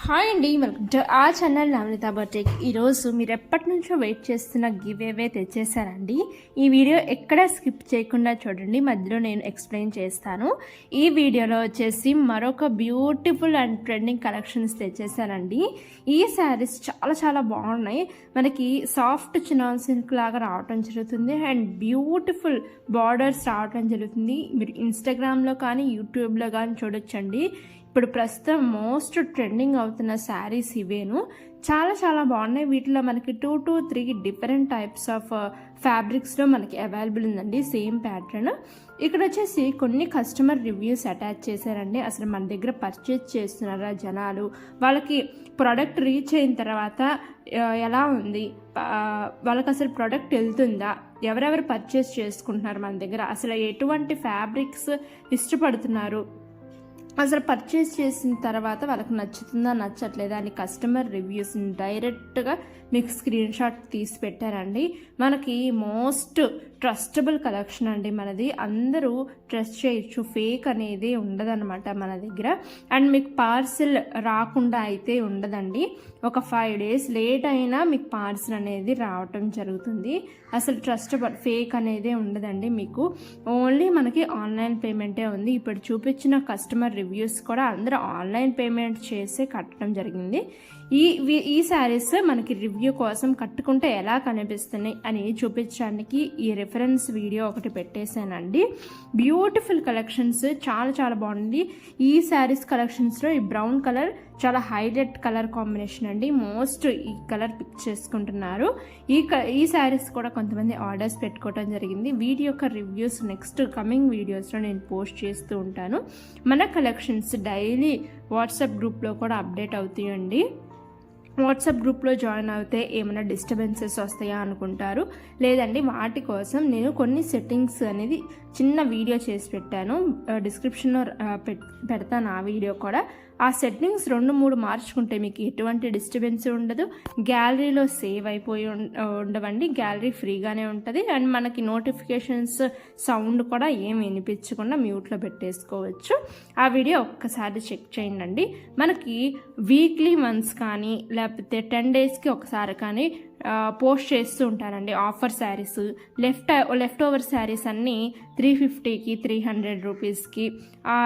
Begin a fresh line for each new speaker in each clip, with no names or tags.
Hi అండి, welcome to ఆ channel నవనీత boutique. ఈరోజు మీరు ఎప్పటి నుంచో వెయిట్ చేస్తున్న గివ్ అవే తెచ్చేసారండి. ఈ వీడియో ఎక్కడ స్కిప్ చేయకుండా చూడండి, మధ్యలో నేను ఎక్స్ప్లెయిన్ చేస్తాను. ఈ వీడియోలో వచ్చేసి మరొక బ్యూటిఫుల్ అండ్ ట్రెండింగ్ కలెక్షన్స్ తెచ్చేసానండి. ఈ శారీస్ చాలా చాలా బాగున్నాయి. మనకి సాఫ్ట్ చినాన్ సిల్క్ లాగా రావటం జరుగుతుంది అండ్ బ్యూటిఫుల్ బార్డర్స్ రావటం జరుగుతుంది. మీరు ఇన్స్టాగ్రామ్లో కానీ యూట్యూబ్లో కానీ చూడొచ్చండి. ఇప్పుడు ప్రస్తుతం మోస్ట్ ట్రెండింగ్ అవుతున్న శారీస్ ఇవేను. చాలా చాలా బాగున్నాయి. వీటిలో మనకి 2 to 3 డిఫరెంట్ టైప్స్ ఆఫ్ ఫ్యాబ్రిక్స్లో మనకి అవైలబుల్ ఉందండి. Same pattern. ఇక్కడ వచ్చేసి కొన్ని కస్టమర్ రివ్యూస్ అటాచ్ చేశారండి. అసలు మన దగ్గర పర్చేజ్ చేస్తున్నారా జనాలు, వాళ్ళకి ప్రోడక్ట్ రీచ్ అయిన తర్వాత ఎలా ఉంది, వాళ్ళకి అసలు ప్రోడక్ట్ వెళ్తుందా, ఎవరెవరు పర్చేజ్ చేసుకుంటున్నారు మన దగ్గర, అసలు ఎటువంటి ఫ్యాబ్రిక్స్ ఇష్టపడుతున్నారు, అసలు పర్చేస్ చేసిన తర్వాత వాళ్ళకి నచ్చుతుందా నచ్చట్లేదా అని కస్టమర్ రివ్యూస్ని డైరెక్ట్గా మీకు స్క్రీన్ షాట్ తీసి పెట్టారండి. మనకి మోస్ట్ ట్రస్టబుల్ కలెక్షన్ అండి మనది. అందరూ ట్రస్ట్ చేయొచ్చు, ఫేక్ అనేది ఉండదన్నమాట మన దగ్గర. అండ్ మీకు పార్సిల్ రాకుండా అయితే ఉండదండి. ఒక 5 days లేట్ అయినా మీకు పార్సిల్ అనేది రావటం జరుగుతుంది. అసలు ట్రస్టబుల్ ఫేక్ అనేది ఉండదండి మీకు. ఓన్లీ మనకి ఆన్లైన్ పేమెంటే ఉంది. ఇప్పుడు చూపించిన కస్టమర్ రివ్యూస్ కూడా అందరూ ఆన్లైన్ పేమెంట్ చేసి కట్టడం జరిగింది. ఈ శారీస్ మనకి రివ్యూ కోసం కట్టుకుంటే ఎలా కనిపిస్తున్నాయి అని చూపించడానికి ఈ రిఫరెన్స్ వీడియో ఒకటి పెట్టేశానండి. బ్యూటిఫుల్ కలెక్షన్స్, చాలా చాలా బాగుంది. ఈ శారీస్ కలెక్షన్స్లో ఈ బ్రౌన్ కలర్ చాలా హైలైట్ కలర్ కాంబినేషన్ అండి. మోస్ట్ ఈ కలర్ పిక్ చేసుకుంటున్నారు. ఈ శారీస్ కూడా కొంతమంది ఆర్డర్స్ పెట్టుకోవడం జరిగింది. వీటి యొక్క రివ్యూస్ నెక్స్ట్ కమింగ్ వీడియోస్లో నేను పోస్ట్ చేస్తూ ఉంటాను. మన కలెక్షన్స్ డైలీ వాట్సాప్ గ్రూప్లో కూడా అప్డేట్ అవుతాయండి. వాట్సాప్ గ్రూప్లో జాయిన్ అవుతే ఏమైనా డిస్టర్బెన్సెస్ వస్తాయా అనుకుంటారు. లేదండి, వాటి కోసం నేను కొన్ని సెట్టింగ్స్ అనేది చిన్న వీడియో చేసి పెట్టాను. డిస్క్రిప్షన్లో పెడతాను ఆ వీడియో కూడా. ఆ సెట్టింగ్స్ 2-3 మార్చుకుంటే మీకు ఎటువంటి డిస్టర్బెన్స్ ఉండదు. గ్యాలరీలో సేవ్ అయిపోయి ఉండవండి. గ్యాలరీ ఫ్రీగానే ఉంటుంది. అండ్ మనకి నోటిఫికేషన్స్ సౌండ్ కూడా ఏం వినిపించకుండా మ్యూట్లో పెట్టేసుకోవచ్చు. ఆ వీడియో ఒక్కసారి చెక్ చేయండి. మనకి వీక్లీ వన్స్ కానీ లేకపోతే 10 daysకి ఒకసారి కానీ పోస్ట్ చేస్తూ ఉంటానండి offer saris. Left over saris అన్నీ 350కి 300 రూపీస్కి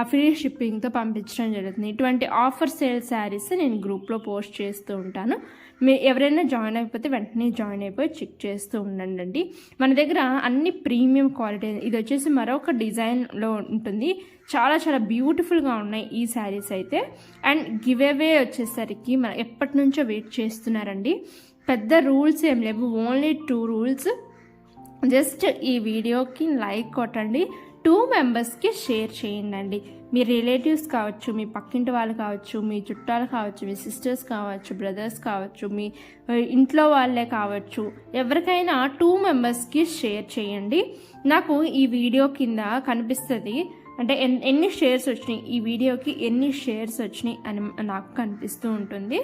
ఫ్రీ షిప్పింగ్తో పంపించడం జరుగుతుంది. ఇటువంటి ఆఫర్ సేల్ శారీస్ నేను గ్రూప్లో పోస్ట్ చేస్తూ ఉంటాను. ఎవరైనా జాయిన్ అయిపోతే వెంటనే జాయిన్ అయిపోయి చెక్ చేస్తూ ఉండండి. మన దగ్గర అన్ని ప్రీమియం క్వాలిటీ. ఇది వచ్చేసి మరొక డిజైన్లో ఉంటుంది. చాలా చాలా బ్యూటిఫుల్గా ఉన్నాయి ఈ శారీస్ అయితే. అండ్ గివ్ అవే వచ్చేసరికి మనం ఎప్పటి నుంచో వెయిట్ చేస్తున్నారండి. పెద్ద రూల్స్ ఏం లేవు, ఓన్లీ 2 rules. జస్ట్ ఈ వీడియోకి లైక్ కొట్టండి, 2 members షేర్ చేయండి. మీ రిలేటివ్స్ కావచ్చు, మీ పక్కింటి వాళ్ళు కావచ్చు, మీ చుట్టాలు కావచ్చు, మీ సిస్టర్స్ కావచ్చు, బ్రదర్స్ కావచ్చు, మీ ఇంట్లో వాళ్ళే కావచ్చు, ఎవరికైనా 2 members షేర్ చేయండి. నాకు ఈ వీడియో కింద కనిపిస్తుంది, అంటే ఎన్ని షేర్స్ వచ్చినాయి, ఈ వీడియోకి ఎన్ని షేర్స్ వచ్చినాయి అని నాకు కనిపిస్తూ ఉంటుంది.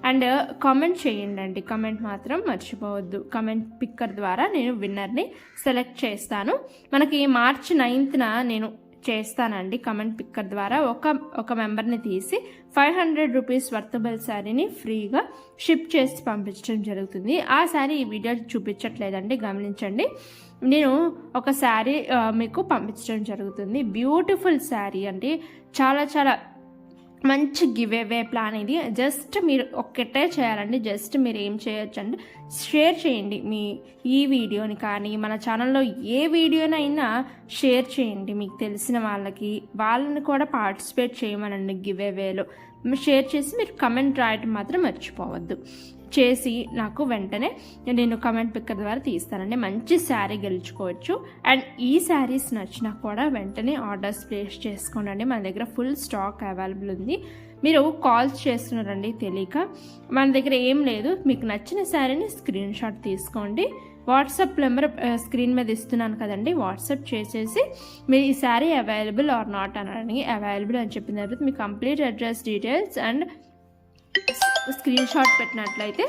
అండ్ కామెంట్ చేయండి. కామెంట్ మాత్రం మర్చిపోవద్దు. కామెంట్ పిక్కర్ ద్వారా నేను విన్నర్ని సెలెక్ట్ చేస్తాను. మనకి March 9th నేను చేస్తానండి. కమెంట్ పిక్కర్ ద్వారా ఒక మెంబర్ని తీసి 500 రూపీస్ వర్తబుల్ శారీని ఫ్రీగా షిప్ చేసి పంపించడం జరుగుతుంది. ఆ శారీ ఈ వీడియో చూపించట్లేదండి, గమనించండి. నేను ఒక శారీ మీకు పంపించడం జరుగుతుంది. బ్యూటిఫుల్ శారీ అండి. చాలా చాలా మంచి గివ్ అవే ప్లాన్ ఇది. జస్ట్ మీరు ఒక్కటే చేయాలండి. జస్ట్ మీరు ఏం చేయొచ్చు అంటే షేర్ చేయండి. ఈ వీడియోని కానీ మన ఛానల్లో ఏ వీడియోనైనా షేర్ చేయండి. మీకు తెలిసిన వాళ్ళని కూడా పార్టిసిపేట్ చేయమనండి గివ్ అవేలో. షేర్ చేసి మీరు కమెంట్ రాయటం మాత్రం మర్చిపోవద్దు. చేసి నాకు వెంటనే నేను కమెంట్ పిక్కర్ ద్వారా తీస్తానండి. మంచి శారీ గెలుచుకోవచ్చు. అండ్ ఈ శారీస్ నచ్చినా కూడా వెంటనే ఆర్డర్స్ ప్లేస్ చేసుకోండి. మన దగ్గర ఫుల్ స్టాక్ అవైలబుల్ ఉంది. మీరు కాల్స్ చేస్తున్నారండి తెలియక. మన దగ్గర ఏం లేదు. మీకు నచ్చిన శారీని స్క్రీన్ షాట్ తీసుకోండి. వాట్సాప్ నెంబర్ స్క్రీన్ మీద ఇస్తున్నాను కదండి, వాట్సాప్ చేసేసి మీరు ఈ శారీ అవైలబుల్ ఆర్ నాట్ అని అవైలబుల్ అని చెప్పిన తర్వాత మీ complete address details and screen shot పెట్టినట్లయితే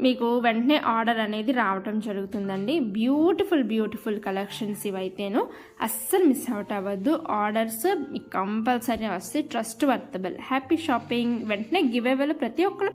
మీకు వెంటనే ఆర్డర్ అనేది రావటం జరుగుతుందండి. బ్యూటిఫుల్ కలెక్షన్స్ ఇవైతేను అస్సలు మిస్ అవుట్ అవ్వద్దు. ఆర్డర్స్ మీకు కంపల్సరీ వస్తే ట్రస్ట్ వర్తబుల్. Happy shopping. వెంటనే గివ్ అవేలో ప్రతి ఒక్కరు